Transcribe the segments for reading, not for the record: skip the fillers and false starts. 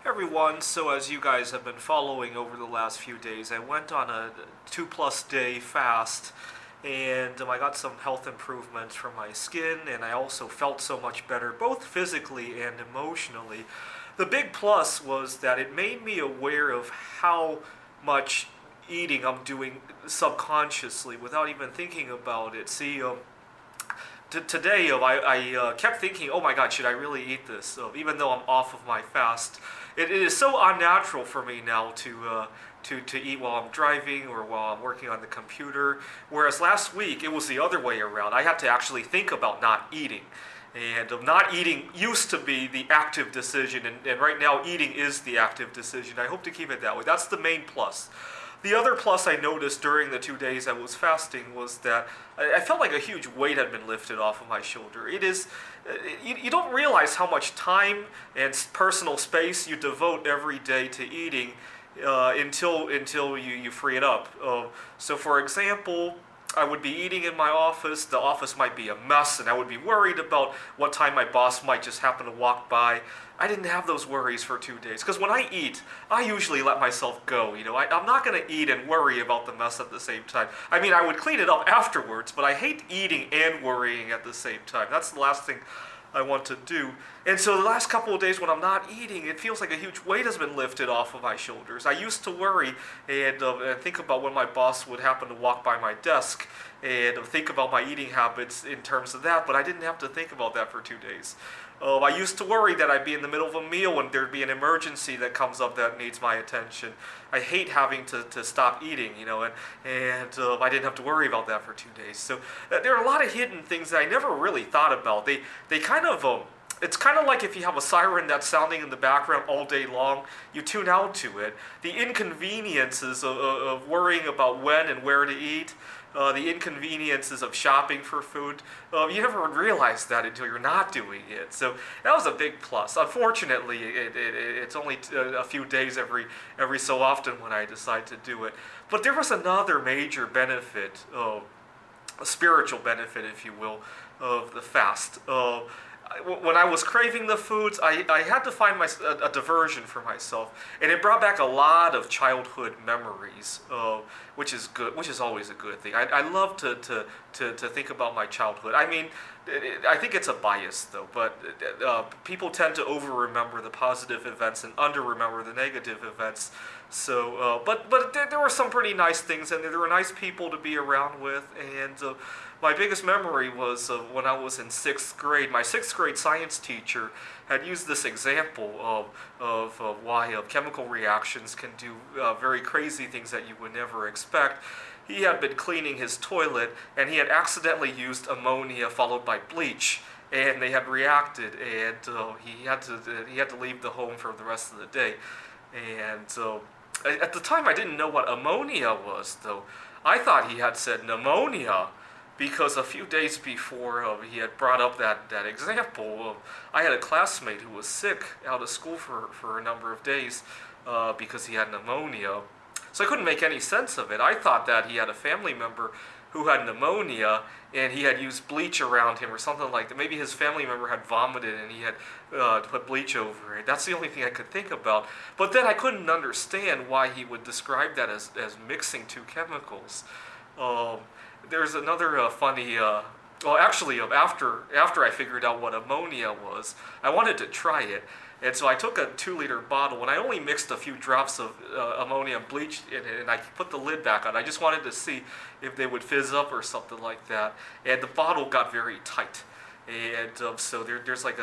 Everyone, so as you guys have been following over the last few days, I went on a 2+ day fast and I got some health improvements from my skin and I also felt so much better both physically and emotionally. The big plus was that it made me aware of how much eating I'm doing subconsciously without even thinking about it. Today, I kept thinking, oh my God, should I really eat this? Even though I'm off of my fast, it is so unnatural for me now to eat while I'm driving or while I'm working on the computer. Whereas last week, it was the other way around. I had to actually think about not eating. And not eating used to be the active decision, and right now eating is the active decision. I hope to keep it that way. That's the main plus. The other plus I noticed during the 2 days I was fasting was that I felt like a huge weight had been lifted off of my shoulder. You don't realize how much time and personal space you devote every day to eating until you free it up. So, for example, I would be eating in my office. The office might be a mess, and I would be worried about what time my boss might just happen to walk by. I didn't have those worries for 2 days because when I eat, I usually let myself go. I'm not going to eat and worry about the mess at the same time. I mean, I would clean it up afterwards, but I hate eating and worrying at the same time. That's the last thing I want to do. And so the last couple of days when I'm not eating, it feels like a huge weight has been lifted off of my shoulders. I used to worry and think about when my boss would happen to walk by my desk and think about my eating habits in terms of that, but I didn't have to think about that for 2 days. I used to worry that I'd be in the middle of a meal and there'd be an emergency that comes up that needs my attention. I hate having to stop eating, and I didn't have to worry about that for 2 days. So there are a lot of hidden things that I never really thought about. They kind of it's kind of like if you have a siren that's sounding in the background all day long, you tune out to it. The inconveniences of worrying about when and where to eat, the inconveniences of shopping for food, you never realize that until you're not doing it. So that was a big plus. Unfortunately, it's only a few days every so often when I decide to do it. But there was another major benefit, a spiritual benefit, if you will, of the fast. When I was craving the foods, I had to find a diversion for myself, and it brought back a lot of childhood memories, which is good, which is always a good thing. I love to think about my childhood. I mean, I think it's a bias though, but people tend to over-remember the positive events and under-remember the negative events. So, but there were some pretty nice things, and there were nice people to be around with, and my biggest memory was when I was in 6th grade. My 6th grade science teacher had used this example of why chemical reactions can do very crazy things that you would never expect. He had been cleaning his toilet, and he had accidentally used ammonia followed by bleach, and they had reacted, and he had to leave the home for the rest of the day. And at the time, I didn't know what ammonia was, though. I thought he had said pneumonia, because a few days before he had brought up that example. I had a classmate who was sick out of school for a number of days because he had pneumonia. So I couldn't make any sense of it. I thought that he had a family member who had pneumonia and he had used bleach around him or something like that. Maybe his family member had vomited and he had put bleach over it. That's the only thing I could think about. But then I couldn't understand why he would describe that as mixing two chemicals. There's another funny, well actually after I figured out what ammonia was, I wanted to try it. And so I took a 2-liter bottle and I only mixed a few drops of ammonia and bleach in it, and I put the lid back on. I just wanted to see if they would fizz up or something like that. And the bottle got very tight. And so there's like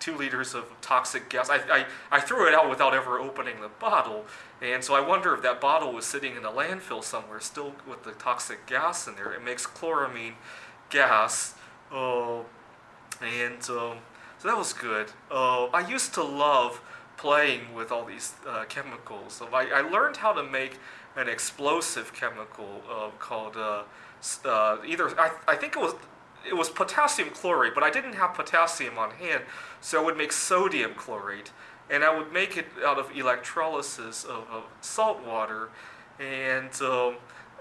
2 liters of toxic gas. I threw it out without ever opening the bottle, and so I wonder if that bottle was sitting in a landfill somewhere still with the toxic gas in there. It makes chloramine gas, so that was good. I used to love playing with all these chemicals. So I learned how to make an explosive chemical called I think it was potassium chlorate, but I didn't have potassium on hand, so I would make sodium chlorate, and I would make it out of electrolysis of salt water. And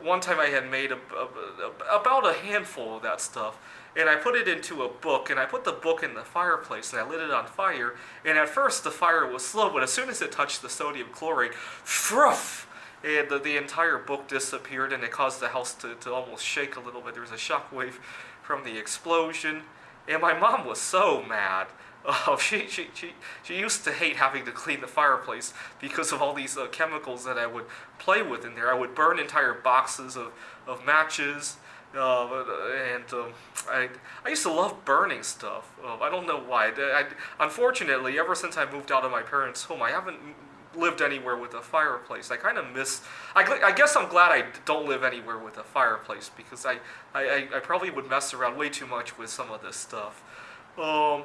one time I had made about a handful of that stuff, and I put it into a book, and I put the book in the fireplace, and I lit it on fire. And at first the fire was slow, but as soon as it touched the sodium chlorate, fruff, and the entire book disappeared, and it caused the house to almost shake a little bit. There was a shock wave from the explosion, and my mom was so mad. Oh, she used to hate having to clean the fireplace because of all these chemicals that I would play with in there. I would burn entire boxes of matches, and I used to love burning stuff. I don't know why. Unfortunately, ever since I moved out of my parents' home, I haven't lived anywhere with a fireplace. I kind of miss. I guess I'm glad I don't live anywhere with a fireplace because I probably would mess around way too much with some of this stuff. Um,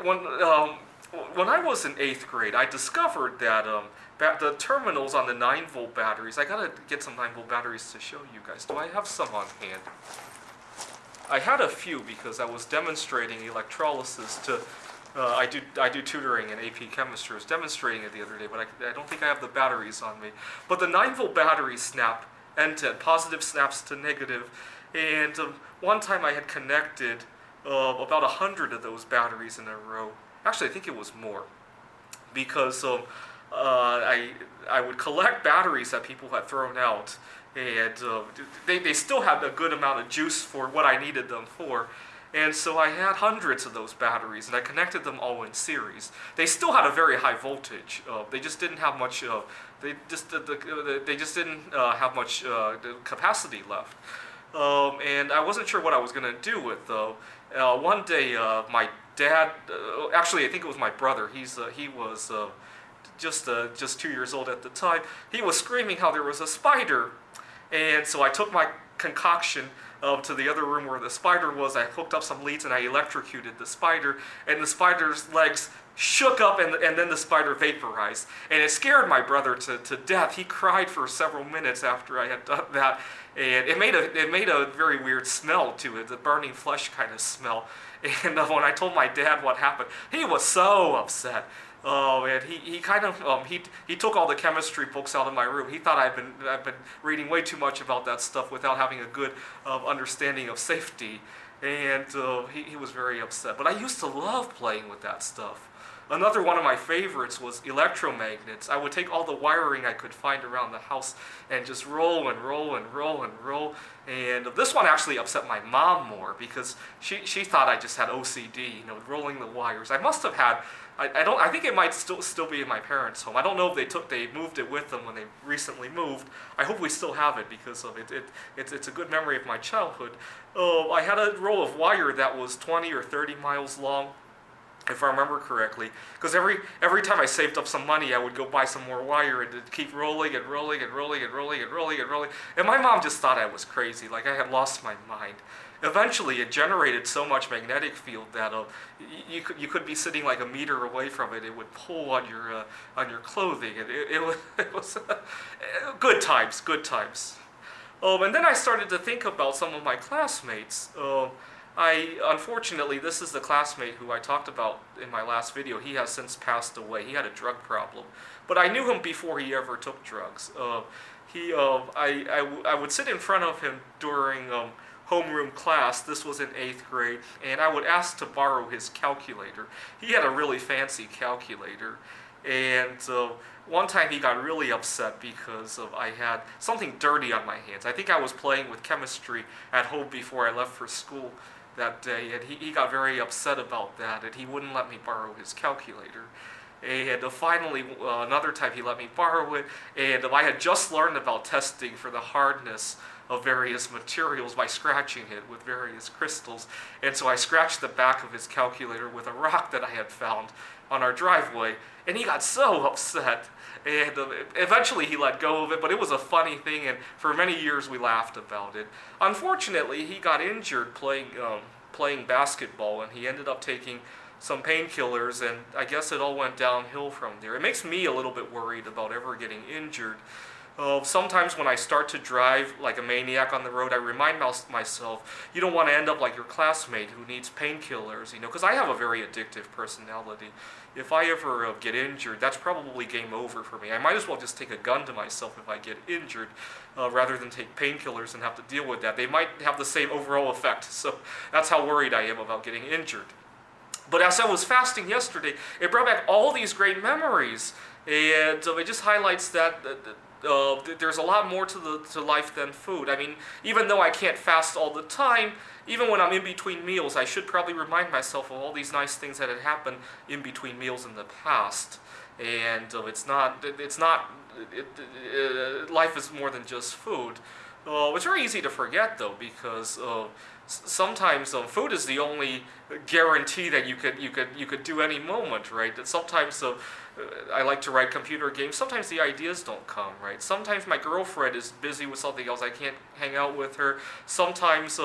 when when I was in 8th grade, I discovered that the terminals on the 9-volt batteries. I gotta get some 9-volt batteries to show you guys. Do I have some on hand? I had a few because I was demonstrating electrolysis to. I do tutoring in AP Chemistry. I was demonstrating it the other day, but I don't think I have the batteries on me. But the 9-volt batteries snap end to end, positive snaps to negative, and one time I had connected about 100 of those batteries in a row. Actually, I think it was more, because I would collect batteries that people had thrown out, and they still had a good amount of juice for what I needed them for. And so I had hundreds of those batteries, and I connected them all in series. They still had a very high voltage. They just didn't have much. They just didn't have much capacity left. And I wasn't sure what I was going to do with though. One day, my dad, actually I think it was my brother. He was just 2 years old at the time. He was screaming how there was a spider, and so I took my concoction to the other room where the spider was. I hooked up some leads and I electrocuted the spider, and the spider's legs shook up, and then the spider vaporized. And it scared my brother to death. He cried for several minutes after I had done that, and it made a very weird smell to it, the burning flesh kind of smell. And when I told my dad what happened, he was so upset. Oh, and he kind of he took all the chemistry books out of my room. He thought I've been reading way too much about that stuff without having a good understanding of safety, and he was very upset. But I used to love playing with that stuff. Another one of my favorites was electromagnets. I would take all the wiring I could find around the house and just roll and roll and roll and roll. And this one actually upset my mom more because she thought I just had OCD, rolling the wires. I must have had. I think it might still be in my parents' home. I don't know if they moved it with them when they recently moved. I hope we still have it because of it. It's a good memory of my childhood. I had a roll of wire that was 20 or 30 miles long, if I remember correctly, because every time I saved up some money, I would go buy some more wire and it'd keep rolling and rolling and rolling and rolling and rolling and rolling. And my mom just thought I was crazy, like I had lost my mind. Eventually, it generated so much magnetic field that you could be sitting like a meter away from it. It would pull on your clothing. And it was good times, good times. And then I started to think about some of my classmates. Unfortunately, this is the classmate who I talked about in my last video. He has since passed away. He had a drug problem, but I knew him before he ever took drugs. I would sit in front of him during homeroom class. This was in 8th grade, and I would ask to borrow his calculator. He had a really fancy calculator, and one time he got really upset because I had something dirty on my hands. I think I was playing with chemistry at home before I left for school that day, and he got very upset about that, and he wouldn't let me borrow his calculator. And finally, another time he let me borrow it, and I had just learned about testing for the hardness of various materials by scratching it with various crystals. And so I scratched the back of his calculator with a rock that I had found on our driveway, and he got so upset. And eventually he let go of it, but it was a funny thing, and for many years we laughed about it. Unfortunately, he got injured playing basketball, and he ended up taking some painkillers, and I guess it all went downhill from there. It makes me a little bit worried about ever getting injured. Sometimes when I start to drive like a maniac on the road, I remind myself, you don't want to end up like your classmate who needs painkillers, because I have a very addictive personality. If I ever get injured, that's probably game over for me. I might as well just take a gun to myself if I get injured, rather than take painkillers and have to deal with that. They might have the same overall effect, so that's how worried I am about getting injured. But as I was fasting yesterday, it brought back all these great memories, and it just highlights that there's a lot more to life than food. I mean, even though I can't fast all the time, even when I'm in between meals, I should probably remind myself of all these nice things that had happened in between meals in the past. And life is more than just food. It's very easy to forget though, because sometimes food is the only guarantee that you could do any moment, right? That sometimes I like to write computer games. Sometimes the ideas don't come, right? Sometimes my girlfriend is busy with something else. I can't hang out with her. Sometimes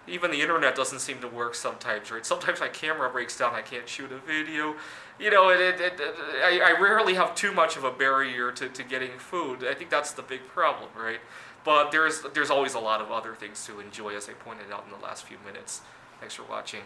even the internet doesn't seem to work sometimes, right? Sometimes my camera breaks down. I can't shoot a video. I rarely have too much of a barrier to getting food. I think that's the big problem, right? But there's always a lot of other things to enjoy, as I pointed out in the last few minutes. Thanks for watching.